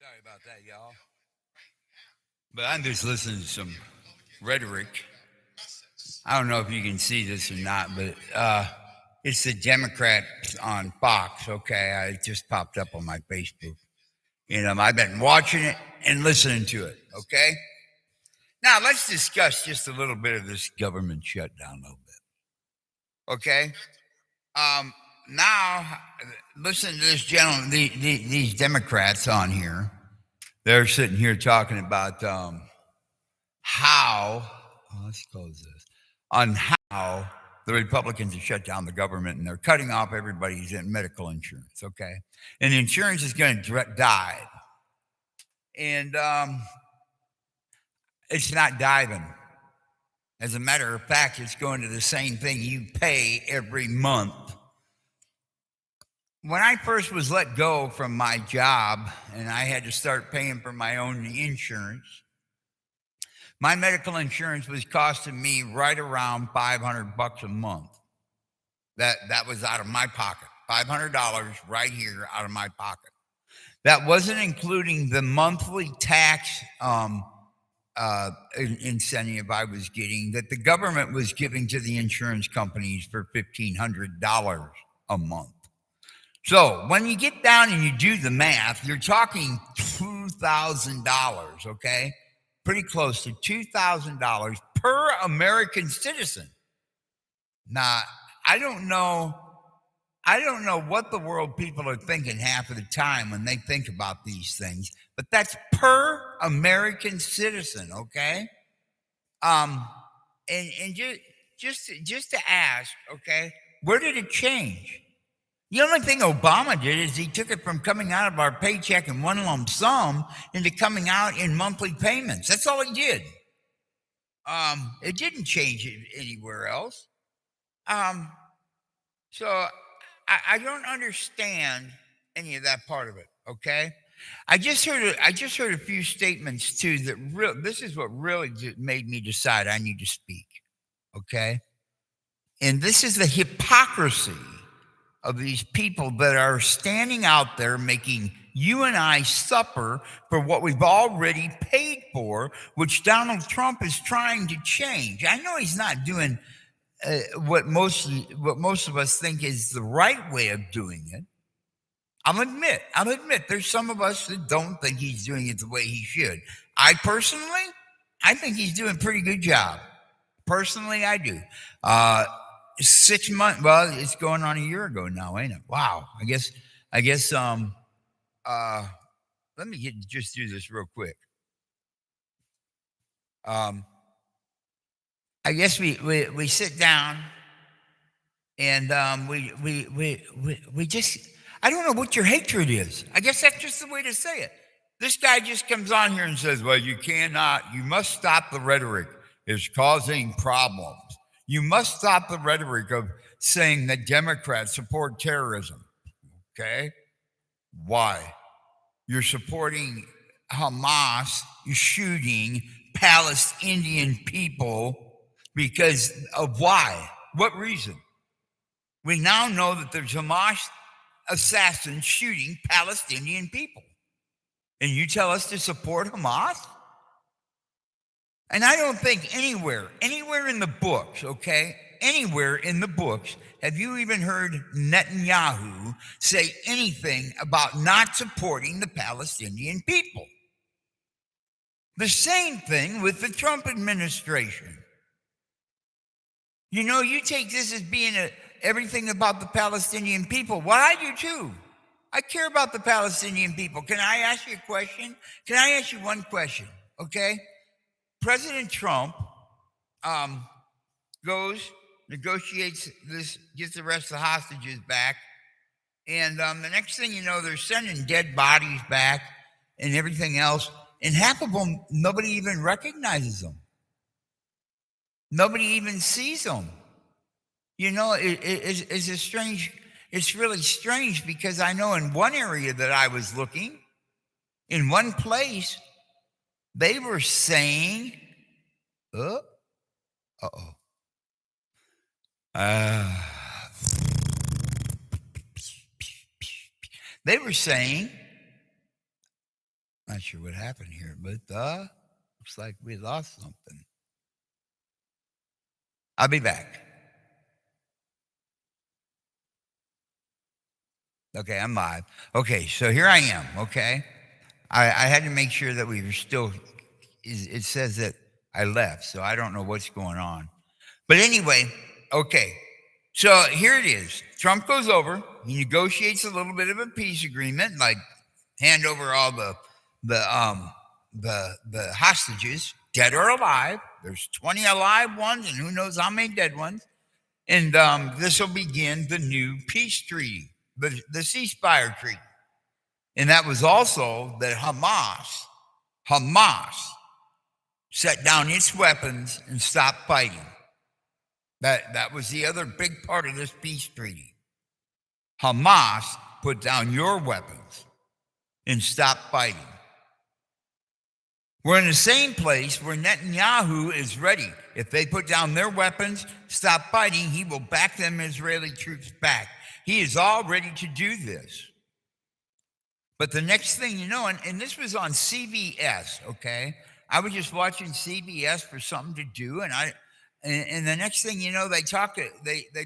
Sorry about that, y'all. But I'm just listening to some rhetoric. I don't know if you can see this or not, but it's the Democrats on Fox. Okay, it just popped up on my Facebook. I've been watching it and listening to it. Okay, now let's discuss just a little bit of this government shutdown. A little bit. Okay. Um, now listen to this gentleman. These Democrats on here. They're sitting here talking about how, let's close this, on how the Republicans have shut down the government and they're cutting off everybody's medical insurance, okay? And the insurance is going to die. And it's not diving. As a matter of fact, it's going to the same thing you pay every month. When I first was let go from my job and I had to start paying for my own insurance, my medical insurance was costing me right around $500 a month. That was out of my pocket. $500 right here out of my pocket. That wasn't including the monthly tax incentive I was getting that the government was giving to the insurance companies for $1,500 a month. So when you get down and you do the math, you're talking $2,000, okay? Pretty close to $2,000 per American citizen. Now, I don't know what the world people are thinking half of the time when they think about these things, but that's per American citizen, okay? And just to ask, okay, where did it change? The only thing Obama did is he took it from coming out of our paycheck in one lump sum into coming out in monthly payments. That's all he did. It didn't change it anywhere else. So I don't understand any of that part of it. Okay, I just heard a few statements too that this is what really made me decide I need to speak. Okay, and this is the hypocrisy of these people that are standing out there making you and I suffer for what we've already paid for, which Donald Trump is trying to change. I know he's not doing what most of us think is the right way of doing it. I'll admit, there's some of us that don't think he's doing it the way he should. I think he's doing a pretty good job. Personally, I do. 6 months. Well, it's going on a year ago now, ain't it? Wow. I guess. Let me just do this real quick. I guess we sit down and we just. I don't know what your hatred is. I guess that's just the way to say it. This guy just comes on here and says, "Well, you must stop the rhetoric. It's causing problems. You must stop the rhetoric of saying that Democrats support terrorism." Okay? Why? You're supporting Hamas shooting Palestinian people because of why? What reason? We now know that there's Hamas assassins shooting Palestinian people. And you tell us to support Hamas? And I don't think anywhere in the books, okay, anywhere in the books, have you even heard Netanyahu say anything about not supporting the Palestinian people? The same thing with the Trump administration. You take this as being everything about the Palestinian people. Well, I do too. I care about the Palestinian people. Can I ask you a question? Can I ask you one question? Okay. President Trump goes, negotiates this, gets the rest of the hostages back. And the next thing you know, they're sending dead bodies back and everything else. And half of them, nobody even recognizes them. Nobody even sees them. It's really strange because I know in one area that I was looking, in one place, they were saying, they were saying Not sure what happened here, but looks like we lost something. I'll be back. Okay, I'm live. Okay, so here I am. Okay, I had to make sure that we were still. It says that I left, so I don't know what's going on. But anyway, okay. So here it is. Trump goes over. He negotiates a little bit of a peace agreement, like hand over all the hostages, dead or alive. There's 20 alive ones, and who knows how many dead ones. And this will begin the new peace treaty, the ceasefire treaty. And that was also that Hamas set down its weapons and stopped fighting. That was the other big part of this peace treaty. Hamas put down your weapons and stop fighting. We're in the same place where Netanyahu is ready. If they put down their weapons, stop fighting, he will back them Israeli troops back. He is all ready to do this. But the next thing you know, and this was on CBS, okay? I was just watching CBS for something to do, and the next thing you know, they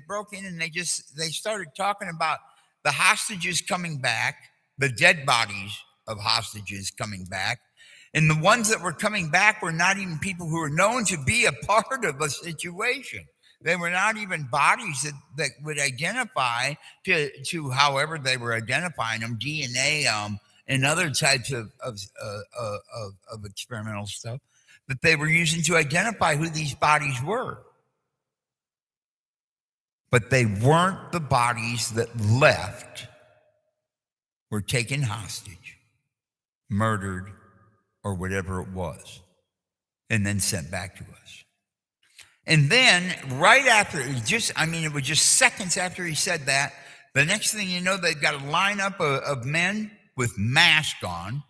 broke in and they started talking about the hostages coming back, the dead bodies of hostages coming back. And the ones that were coming back were not even people who were known to be a part of a situation. They were not even bodies that would identify to however they were identifying them, DNA, and other types of experimental stuff that they were using to identify who these bodies were. But they weren't the bodies that left, were taken hostage, murdered, or whatever it was, and then sent back to us. And then right after, it was just seconds after he said that, the next thing you know, they've got a lineup of men with masks on,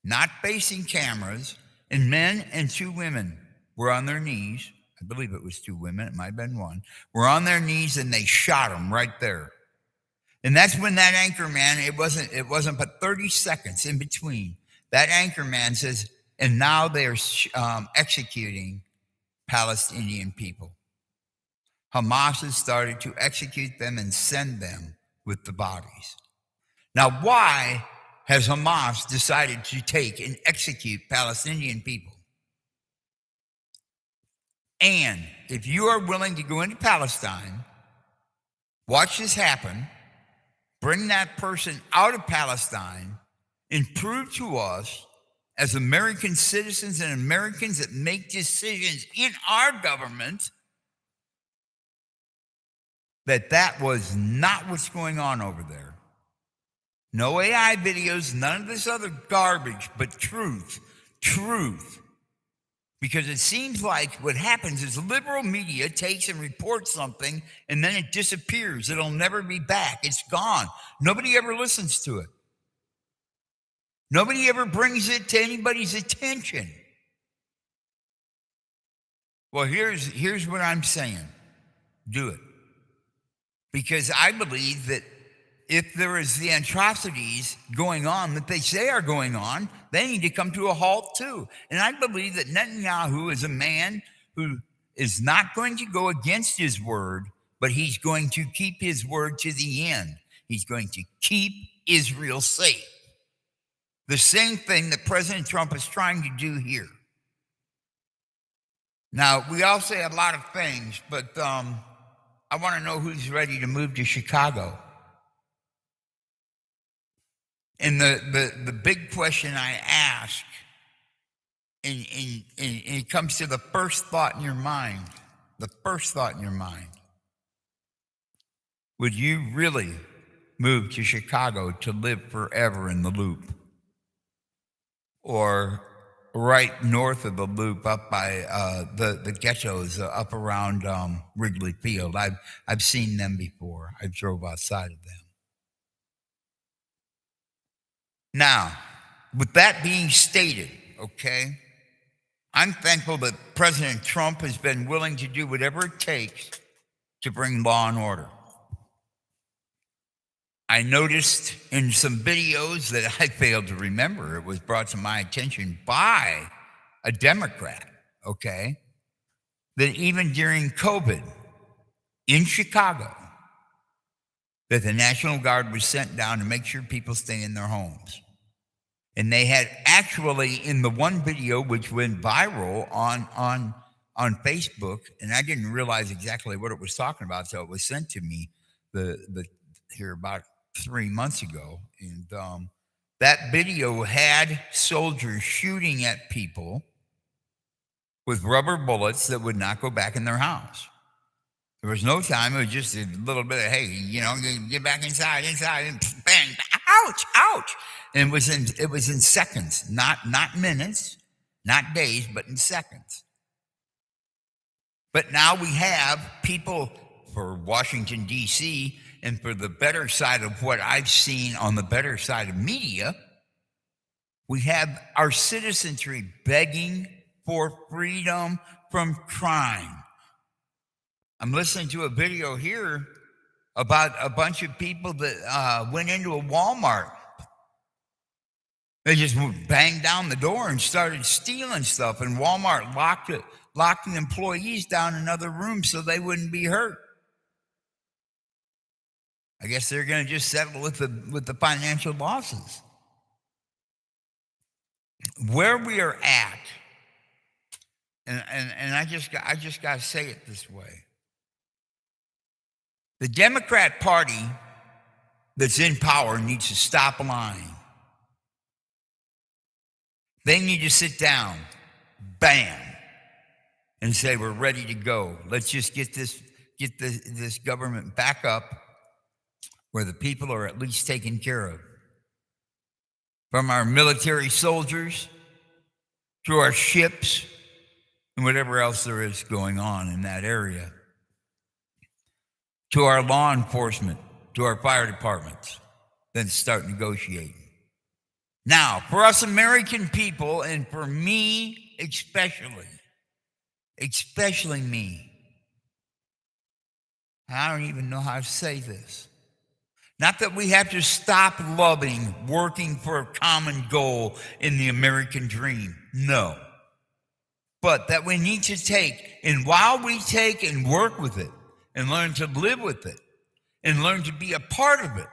not facing cameras, and men and two women were on their knees. I believe it was two women, it might have been one, were on their knees, and they shot them right there. And that's when that anchor man, it wasn't but 30 seconds in between. That anchor man says, and now they're executing Palestinian people. Hamas has started to execute them and send them with the bodies. Now, why has Hamas decided to take and execute Palestinian people? And if you are willing to go into Palestine, watch this happen, bring that person out of Palestine, and prove to us as American citizens and Americans that make decisions in our government that was not what's going on over there. No AI videos, none of this other garbage, but truth. Because it seems like what happens is liberal media takes and reports something and then it disappears. It'll never be back. It's gone. Nobody ever listens to it. Nobody ever brings it to anybody's attention. Well, here's what I'm saying. Do it. Because I believe that if there is the atrocities going on that they say are going on, they need to come to a halt too. And I believe that Netanyahu is a man who is not going to go against his word, but he's going to keep his word to the end. He's going to keep Israel safe. The same thing that President Trump is trying to do here. Now, we all say a lot of things, but I want to know who's ready to move to Chicago. And the big question I ask, and it comes to the first thought in your mind, would you really move to Chicago to live forever in the Loop? Or right north of the Loop, up by the ghettos, up around Wrigley Field? I've seen them before. I drove outside of them. Now, with that being stated, okay, I'm thankful that President Trump has been willing to do whatever it takes to bring law and order. I noticed in some videos that I failed to remember, it was brought to my attention by a Democrat, okay, that even during COVID in Chicago, that the National Guard was sent down to make sure people stay in their homes. And they had actually, in the one video which went viral on Facebook, and I didn't realize exactly what it was talking about, so it was sent to me here about 3 months ago. And that video had soldiers shooting at people with rubber bullets that would not go back in their house. There was no time. It was just a little bit of, hey, get back inside, and bang, ouch, ouch. And it was in seconds, not minutes, not days, but in seconds. But now we have people for Washington, D.C., and for the better side of what I've seen on the better side of media, we have our citizenry begging for freedom from crime. I'm listening to a video here about a bunch of people that went into a Walmart. They just banged down the door and started stealing stuff, and Walmart locked the employees down in another room so they wouldn't be hurt. I guess they're going to just settle with the financial losses. Where we are at, and I just got to say it this way. The Democrat Party that's in power needs to stop lying. They need to sit down, bam, and say, we're ready to go. Let's just get this government back up where the people are at least taken care of. From our military soldiers to our ships and whatever else there is going on in that area, to our law enforcement, to our fire departments, then start negotiating. Now, for us American people, and for me especially me, I don't even know how to say this. Not that we have to stop loving, working for a common goal in the American dream. No. But that we need to take, and while we take and work with it, and learn to live with it, and learn to be a part of it,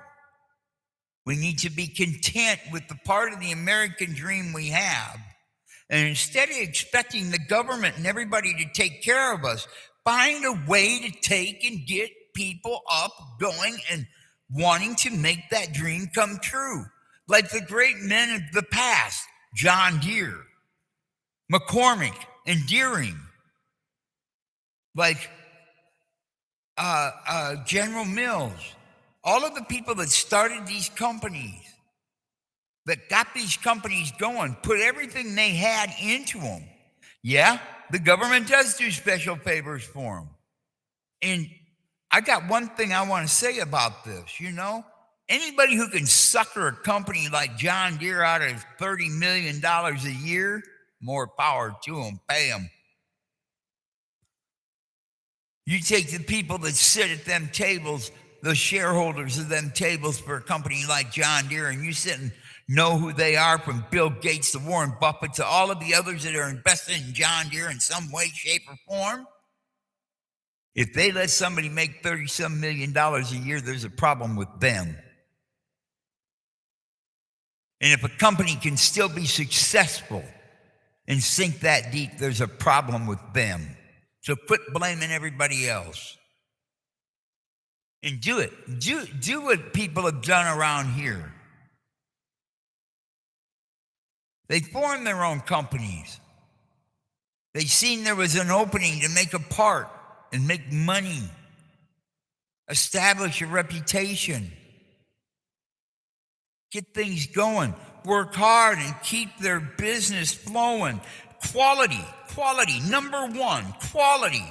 we need to be content with the part of the American dream we have. And instead of expecting the government and everybody to take care of us, find a way to take and get people up, going, and wanting to make that dream come true. Like the great men of the past, John Deere, McCormick, and Deering. Like General Mills. All of the people that started these companies, that got these companies going, put everything they had into them. Yeah, the government does do special favors for them. And I got one thing I want to say about this. Anybody who can sucker a company like John Deere out of $30 million a year, more power to them, pay them. You take the people that sit at them tables, the shareholders of them tables for a company like John Deere, and you sit and know who they are, from Bill Gates to Warren Buffett to all of the others that are invested in John Deere in some way, shape, or form. If they let somebody make $30-some million a year, there's a problem with them. And if a company can still be successful and sink that deep, there's a problem with them. So quit blaming everybody else. And do it. Do what people have done around here. They formed their own companies. They seen there was an opening to make a part and make money, establish a reputation, get things going, work hard and keep their business flowing. Quality, number one, quality.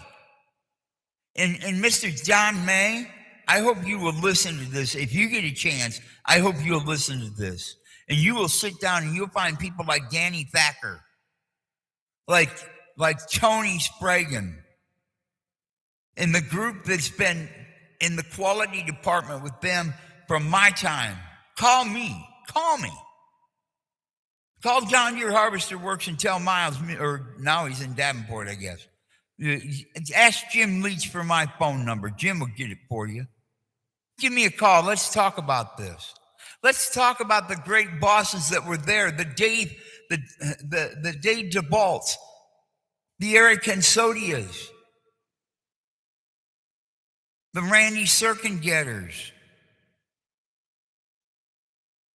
And Mr. John May, I hope you will listen to this. If you get a chance, I hope you'll listen to this. And you will sit down and you'll find people like Danny Thacker, like Tony Spragan, and the group that's been in the quality department with them from my time. Call me. Call me. Call John Deere Harvester Works and tell Miles, or now he's in Davenport, I guess. Ask Jim Leach for my phone number. Jim will get it for you. Give me a call. Let's talk about this. Let's talk about the great bosses that were there. The Dave DeBalts, the Eric Cansodias, the Randy Circumgetters,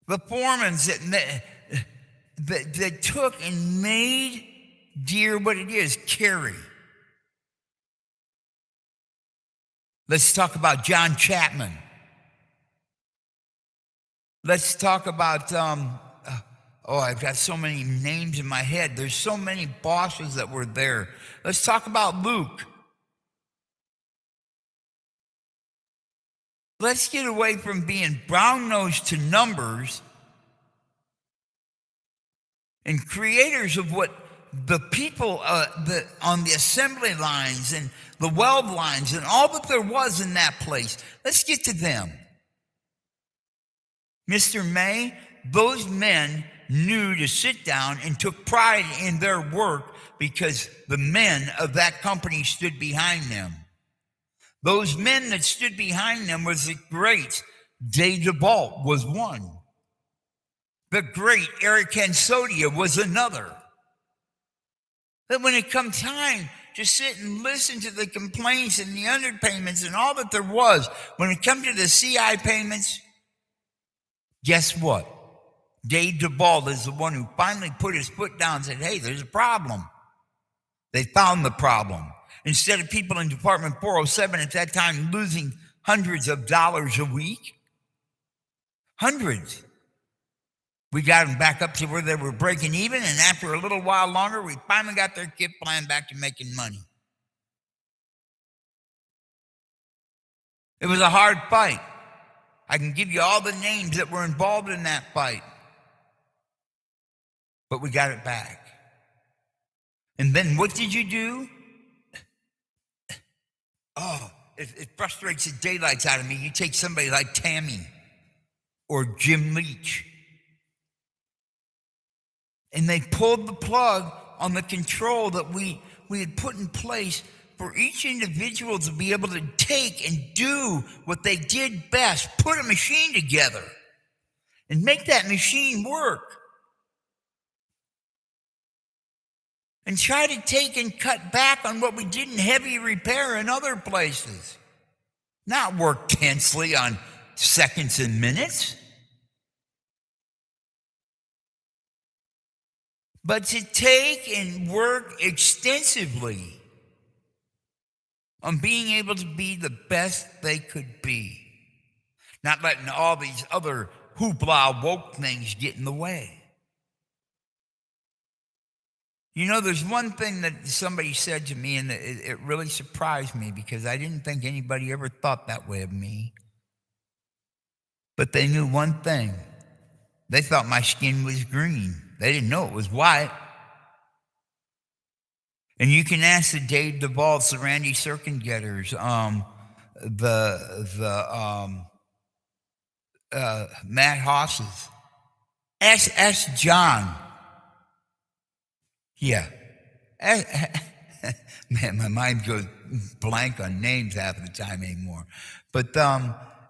the Foremans that took and made Deere what it is, Cary. Let's talk about John Chapman. Let's talk about, I've got so many names in my head. There's so many bosses that were there. Let's talk about Luke. Let's get away from being brown-nosed to numbers and creators of what the people on the assembly lines and the weld lines and all that there was in that place. Let's get to them. Mr. May, those men knew to sit down and took pride in their work because the men of that company stood behind them. Those men that stood behind them was the great Dave DeBalt was one. The great Eric Cansodia was another. That when it come time to sit and listen to the complaints and the underpayments and all that there was, when it come to the CI payments, guess what? Dave DeBalt is the one who finally put his foot down and said, hey, there's a problem. They found the problem. Instead of people in Department 407 at that time losing hundreds of dollars a week, hundreds, we got them back up to where they were breaking even, and after a little while longer, we finally got their KIP plan back to making money. It was a hard fight. I can give you all the names that were involved in that fight. But we got it back. And then what did you do? It frustrates the daylights out of me. You take somebody like Tammy or Jim Leach, and they pulled the plug on the control that we had put in place for each individual to be able to take and do what they did best, put a machine together and make that machine work. And try to take and cut back on what we did in heavy repair in other places. Not work tensely on seconds and minutes. But to take and work extensively on being able to be the best they could be. Not letting all these other hoopla woke things get in the way. You know, there's one thing that somebody said to me, and it really surprised me because I didn't think anybody ever thought that way of me. But they knew one thing. They thought my skin was green. They didn't know it was white. And you can ask the Dave DeBalts, the Randy Circumgetters, Matt Hosses. Ask John. Yeah. Man, my mind goes blank on names half the time anymore. But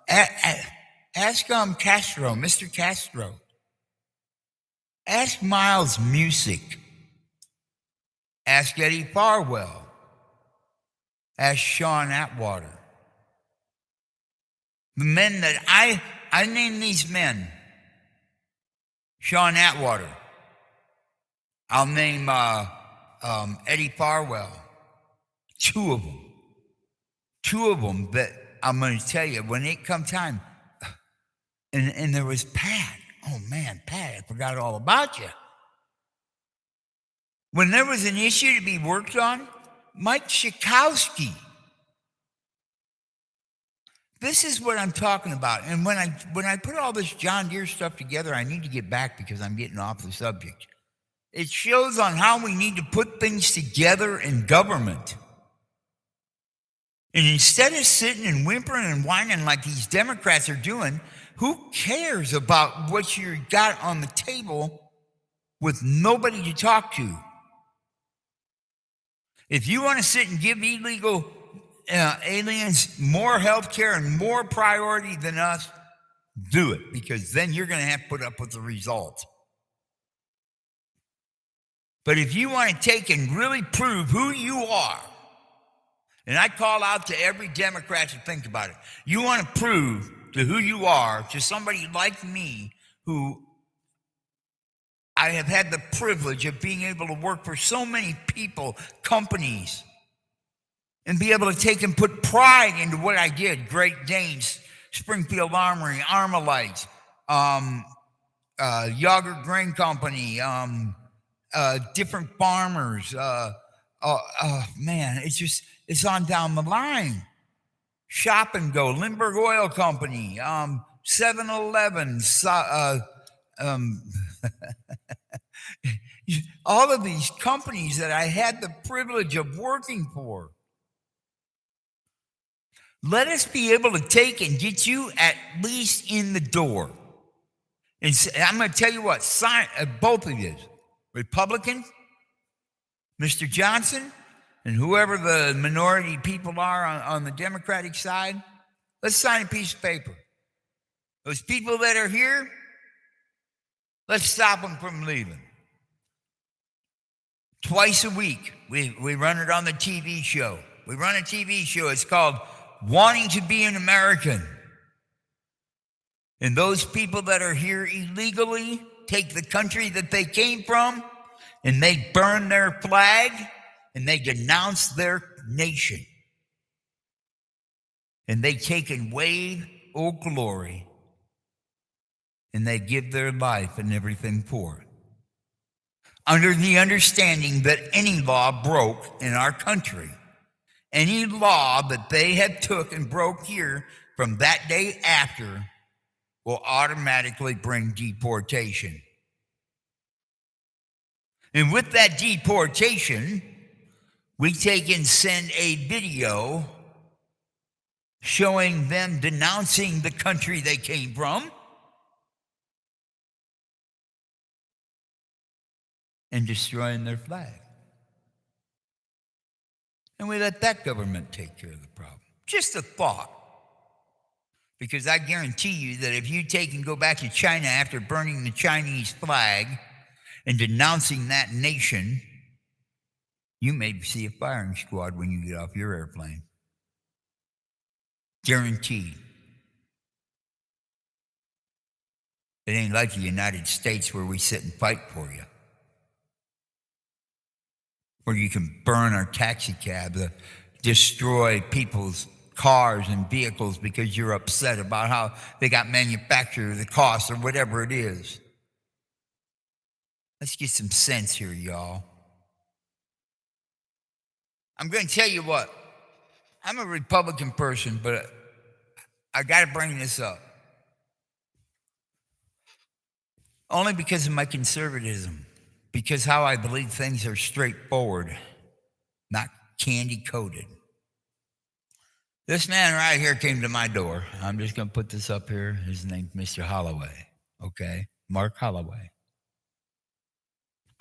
ask Castro, Mr. Castro. Ask Miles Music. Ask Eddie Farwell. Ask Sean Atwater. The men that I name these men. Sean Atwater. I'll name Eddie Farwell. Two of them. Two of them that I'm going to tell you, when it come time, and there was Pat. Oh, man, Pat, I forgot all about you. When there was an issue to be worked on, Mike Schakowsky. This is what I'm talking about. And when I put all this John Deere stuff together, I need to get back because I'm getting off the subject. It shows on how we need to put things together in government. And instead of sitting and whimpering and whining like these Democrats are doing, Who cares about what you got on the table with nobody to talk to? If you want to sit and give illegal aliens more health care and more priority than us, do it, because then you're going to have to put up with the result. But if you want to take and really prove who you are, and I call out to every Democrat to think about it, you want to prove to who you are to somebody like me, who I have had the privilege of being able to work for so many people, companies, and be able to take and put pride into what I did. Great Danes, Springfield Armory, Armalite, Yager Grain Company, different farmers. Man, it's on down the line. Shop and Go, Lindbergh Oil Company, 7-Eleven, all of these companies that I had the privilege of working for. Let us be able to take and get you at least in the door. And I'm going to tell you what, sign, both of you, Republican, Mr. Johnson, and whoever the minority people are on the Democratic side, let's sign a piece of paper. Those people that are here, let's stop them from leaving. Twice a week, we run it on the TV show. We run a TV show. It's called Wanting to Be an American. And those people that are here illegally take the country that they came from, and they burn their flag, and they denounce their nation. And they take and wave Old Glory, and they give their life and everything for it, under the understanding that any law broke in our country, any law that they have took and broke here from that day after, will automatically bring deportation. And with that deportation, we take and send a video showing them denouncing the country they came from and destroying their flag. And we let that government take care of the problem. Just a thought. Because I guarantee you that if you take and go back to China after burning the Chinese flag and denouncing that nation, you may see a firing squad when you get off your airplane. Guaranteed. It ain't like the United States where we sit and fight for you. Where you can burn our taxi cabs, destroy people's cars and vehicles because you're upset about how they got manufactured, the cost, or whatever it is. Let's get some sense here, y'all. I'm going to tell you what. I'm a Republican person, but I got to bring this up. Only because of my conservatism. Because how I believe things are straightforward, not candy-coated. This man right here came to my door. I'm just going to put this up here. His name's Mr. Holloway, okay? Mark Holloway.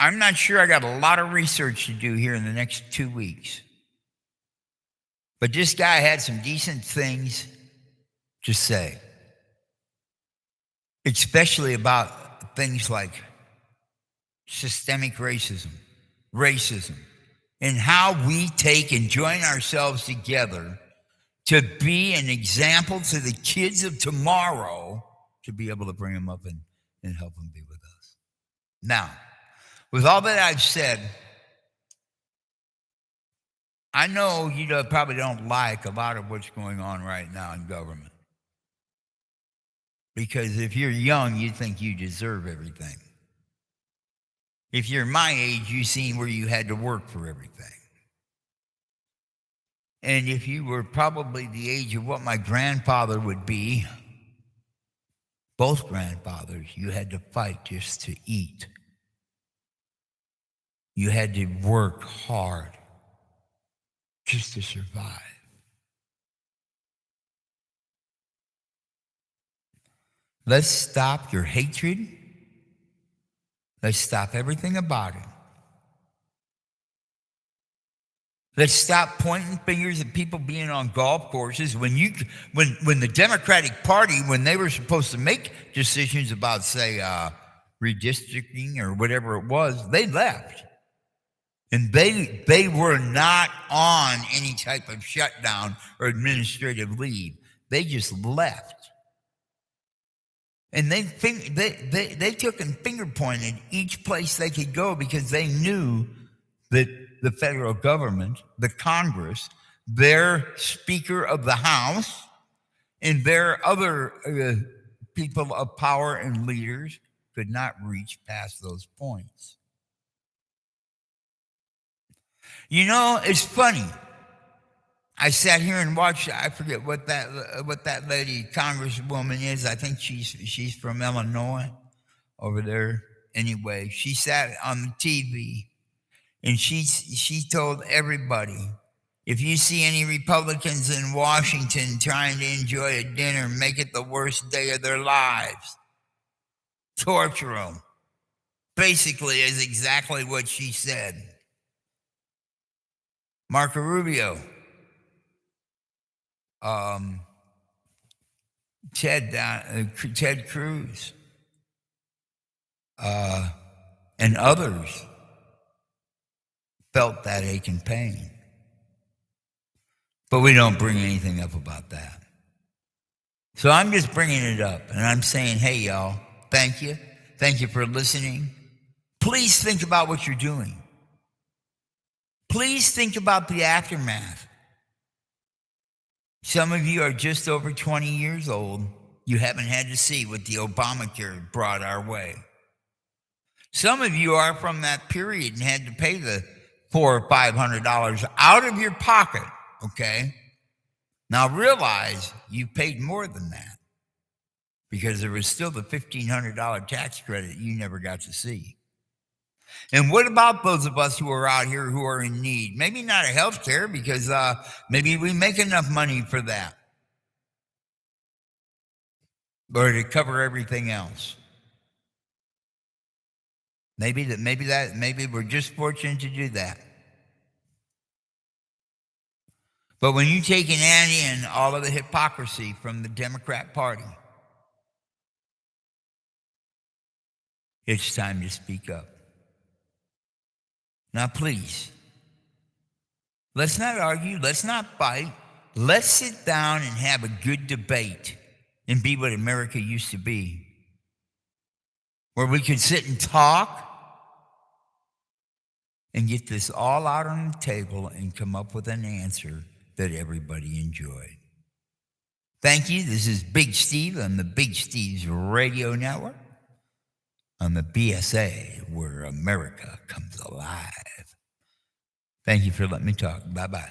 I'm not sure. I got a lot of research to do here in the next 2 weeks. But this guy had some decent things to say, especially about things like systemic racism, and how we take and join ourselves together to be an example to the kids of tomorrow, to be able to bring them up and help them be with us. Now, with all that I've said, I know you probably don't like a lot of what's going on right now in government. Because if you're young, you think you deserve everything. If you're my age, you've seen where you had to work for everything. And if you were probably the age of what my grandfather would be, both grandfathers, you had to fight just to eat. You had to work hard just to survive. Let's stop your hatred. Let's stop everything about it. Let's stop pointing fingers at people being on golf courses. When the Democratic Party, when they were supposed to make decisions about, say, redistricting or whatever it was, they left. And they were not on any type of shutdown or administrative leave. They just left. And they took and finger pointed each place they could go because they knew that the federal government, the Congress, their Speaker of the House, and their other people of power and leaders could not reach past those points. You know, it's funny. I sat here and watched. I forget what that lady congresswoman is. I think she's from Illinois, over there. Anyway, she sat on the TV, and she told everybody, if you see any Republicans in Washington trying to enjoy a dinner, make it the worst day of their lives. Torture them. Basically, is exactly what she said. Marco Rubio. Ted Cruz, and others felt that ache and pain. But we don't bring anything up about that. So I'm just bringing it up, and I'm saying, hey, y'all, thank you. Thank you for listening. Please think about what you're doing. Please think about the aftermath. Some of you are just over 20 years old. You haven't had to see what the Obamacare brought our way. Some of you are from that period and had to pay the $400 or $500 out of your pocket, okay? Now realize you paid more than that because there was still the $1,500 tax credit you never got to see. And what about those of us who are out here who are in need? Maybe not a health care because maybe we make enough money for that. Or to cover everything else. Maybe we're just fortunate to do that. But when you take and add in all of the hypocrisy from the Democrat Party, it's time to speak up. Now, please, let's not argue. Let's not fight. Let's sit down and have a good debate and be what America used to be, where we could sit and talk and get this all out on the table and come up with an answer that everybody enjoyed. Thank you. This is Big Steve on the Big Steve's Radio Network on the BSA, where America comes alive. Thank you for letting me talk. Bye-bye.